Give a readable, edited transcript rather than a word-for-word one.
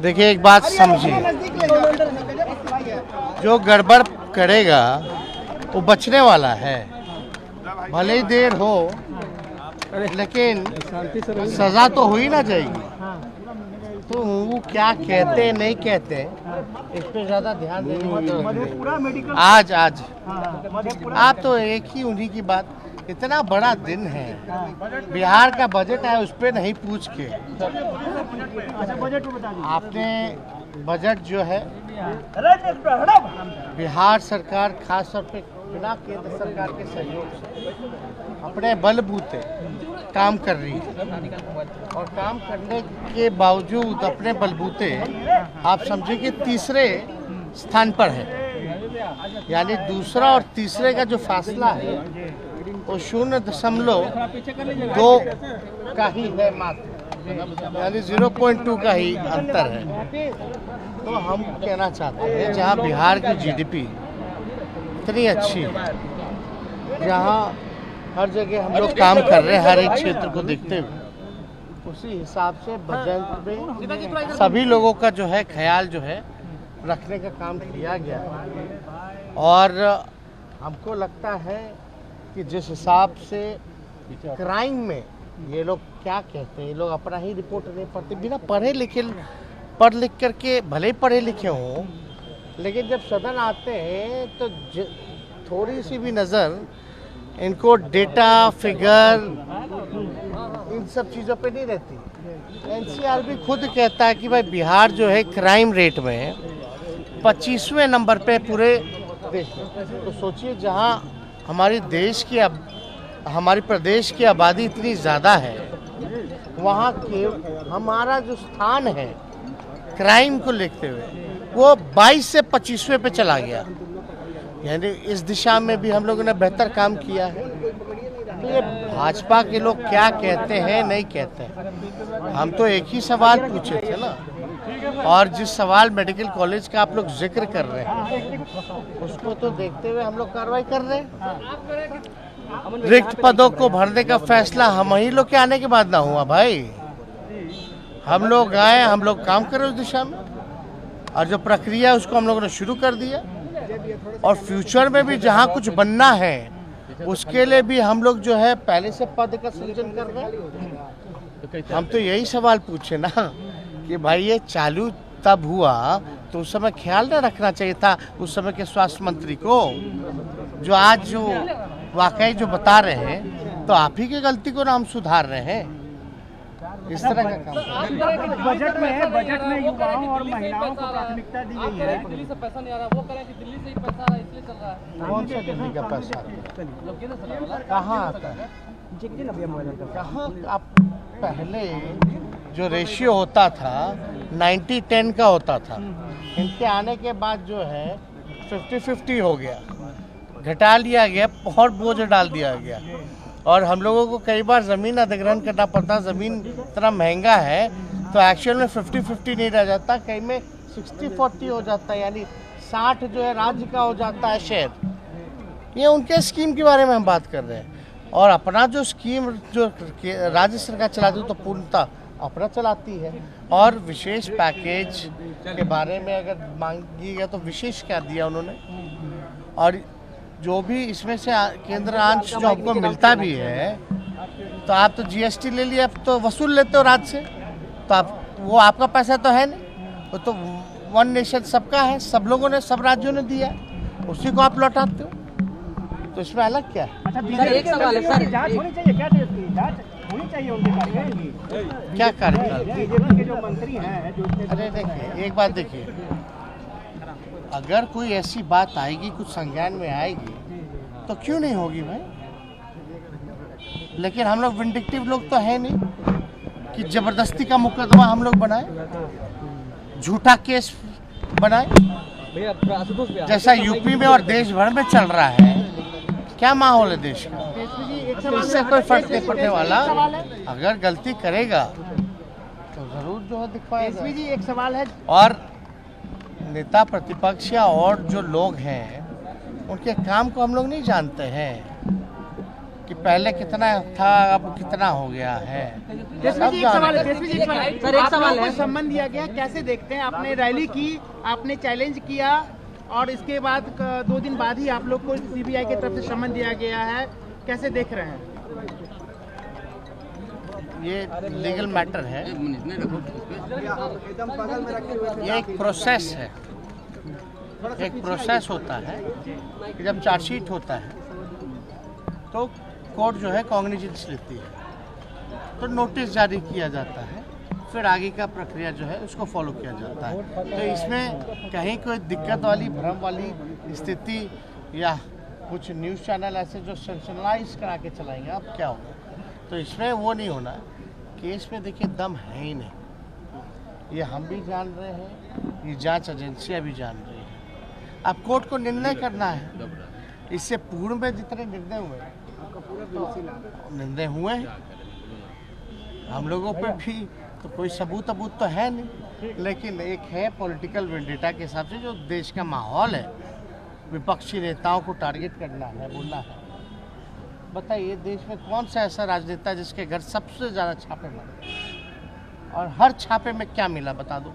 देखिए एक बात समझिए, जो गड़बड़ करेगा वो बचने वाला है, भले ही देर हो लेकिन सजा तो हो ही ना जाएगी। तो वो क्या कहते नहीं कहते इस पे ज्यादा ध्यान देने की जरूरत नहीं। आज आप तो एक ही उन्हीं की बात, इतना बड़ा दिन है, बिहार का बजट है उस पर नहीं पूछ के आपने बजट जो है बिहार सरकार खास तौर पे बिना केंद्र सरकार के सहयोग से अपने बलबूते काम कर रही है और काम करने के बावजूद अपने बलबूते आप समझिए कि तीसरे स्थान पर है। यानी दूसरा और तीसरे का जो फासला है वो 0.2 का ही है मात्र, यानी 0.2 का ही अंतर है। तो हम कहना चाहते हैं जहां बिहार की जीडीपी इतनी अच्छी है, जहां हर जगह हम लोग काम कर रहे हैं हर एक क्षेत्र को देखते हुए, उसी हिसाब से बजट में सभी लोगों का जो है ख्याल जो है रखने का काम किया गया है। और हमको लगता है कि जिस हिसाब से क्राइम में ये लोग क्या कहते हैं, ये लोग अपना ही रिपोर्ट नहीं पढ़ते, बिना पढ़ लिख करके भले ही पढ़े लिखे हों, लेकिन जब सदन आते हैं तो थोड़ी सी भी नज़र इनको डेटा फिगर इन सब चीज़ों पे नहीं रहती। एनसीआर भी खुद कहता है कि भाई बिहार जो है क्राइम रेट में 25वें नंबर पे पूरे देश में। तो सोचिए जहां हमारी प्रदेश की आबादी इतनी ज़्यादा है, वहाँ के हमारा जो स्थान है क्राइम को लेते हुए वो 22 से 25वें पे चला गया। यानी इस दिशा में भी हम लोगों ने बेहतर काम किया है। तो ये भाजपा के लोग क्या कहते हैं नहीं कहते हैं, हम तो एक ही सवाल पूछे थे ना, और जिस सवाल मेडिकल कॉलेज का आप लोग जिक्र कर रहे हैं उसको तो देखते हुए हम लोग कार्रवाई कर रहे हैं। रिक्त पदों को भरने का फैसला हम ही लोग के आने के बाद ना हुआ भाई, हम लोग आए, हम लोग काम करें उस दिशा में, और जो प्रक्रिया है उसको हम लोगों ने शुरू कर दिया। और फ्यूचर में भी जहाँ कुछ बनना है उसके लिए भी हम लोग जो है पहले से पद का सृजन कर रहे हैं। हम तो यही सवाल पूछे ना कि भाई ये चालू तब हुआ तो उस समय ख्याल न रखना चाहिए था उस समय के स्वास्थ्य मंत्री को, जो आज जो वाकई जो बता रहे हैं, तो आप ही की गलती को ना हम सुधार रहे हैं। इस तरह का काम बजट में युवाओं और महिलाओं को प्राथमिकता दी गई है। दिल्ली से पैसा नहीं आ रहा, वो कह रहे हैं कि दिल्ली से ही पैसा आ रहा है इसलिए चल रहा है। कौन सा दिल्ली का पैसा कहाँ आता है, कहाँ? आप पहले जो रेशियो होता था 90-10 का होता था, इनके आने के बाद जो है 50-50 हो गया, घटा लिया गया और बोझ डाल दिया गया। और हम लोगों को कई बार ज़मीन अधिग्रहण करना पड़ता, ज़मीन इतना महंगा है तो एक्चुअल में 50-50 नहीं रह जाता, कहीं में 60-40 हो जाता है, यानी 60 जो है राज्य का हो जाता है शेयर। ये उनके स्कीम के बारे में हम बात कर रहे हैं, और अपना जो स्कीम जो राज्य सरकार चलाती है तो पूर्णतः अपना चलाती है। और विशेष पैकेज के बारे में अगर मांगी गया तो विशेष क्या दिया उन्होंने, और जो भी इसमें से केंद्र अंश जो आपको मिलता भी है, तो आप तो जीएसटी ले लिया, आप तो वसूल लेते हो राज्य से, तो आप वो आपका पैसा तो है नहीं, वो तो वन नेशन सबका है, सब लोगों ने सब राज्यों ने दिया, उसी को आप लौटाते हो, तो इसमें अलग क्या है? अच्छा, एक सवाल है सर, जांच होनी चाहिए क्या? जांच होनी चाहिए उनके कार्यकाल की। क्या कार्यकाल? बीजेपी के जो मंत्री हैं जो, अरे देखिए एक बात देखिए, अगर कोई ऐसी बात आएगी, कुछ संज्ञान में आएगी, तो क्यों नहीं होगी भाई? लेकिन हम लोग विंडिक्टिव लोग तो है नहीं कि जबरदस्ती का मुकदमा हम लोग बनाए, झूठा केस बनाए, जैसा यूपी में और देश भर में चल रहा है। क्या माहौल है देश का? इससे कोई फर्क नहीं पड़ने वाला। अगर गलती करेगा तो जरूर जो है दिखवाएगा। जी एक सवाल है, और नेता प्रतिपक्ष या और जो लोग हैं उनके काम को हम लोग नहीं जानते हैं कि पहले कितना था अब कितना हो गया है। तेजस्वी जी, एक सवाल है, तेजस्वी जी, एक सवाल है। सर, एक आप सवाल लोगों है। को सम्मान दिया गया, कैसे देखते हैं? आपने रैली की, आपने चैलेंज किया और इसके बाद 2 दिन बाद ही आप लोग को सीबीआई की तरफ से सम्मान दिया गया है, कैसे देख रहे हैं? ये लीगल मैटर है, ये एक प्रोसेस है, एक प्रोसेस होता है कि जब चार्जशीट होता है तो कोर्ट जो है कॉग्निजेंस लेती है, तो नोटिस जारी किया जाता है, फिर आगे का प्रक्रिया जो है उसको फॉलो किया जाता है। तो इसमें कहीं कोई दिक्कत वाली भ्रम वाली स्थिति या कुछ न्यूज़ चैनल ऐसे जो सेंसलाइज करा के चलाएंगे अब क्या होगा, तो इसमें वो नहीं होना। केस में देखिए दम है ही नहीं, ये हम भी जान रहे हैं, ये जांच एजेंसियां भी जान रही हैं। अब कोर्ट को निर्णय करना है। इससे पूर्व में जितने निर्णय हुए हम लोगों पे भी तो कोई सबूत तो है नहीं, लेकिन एक है पॉलिटिकल वेंडेटा के हिसाब से जो देश का माहौल है, विपक्षी नेताओं को टारगेट करना है, बोलना है। बताइए देश में कौन सा ऐसा राजनेता है जिसके घर सबसे ज़्यादा छापे मारे और हर छापे में क्या मिला, बता दो।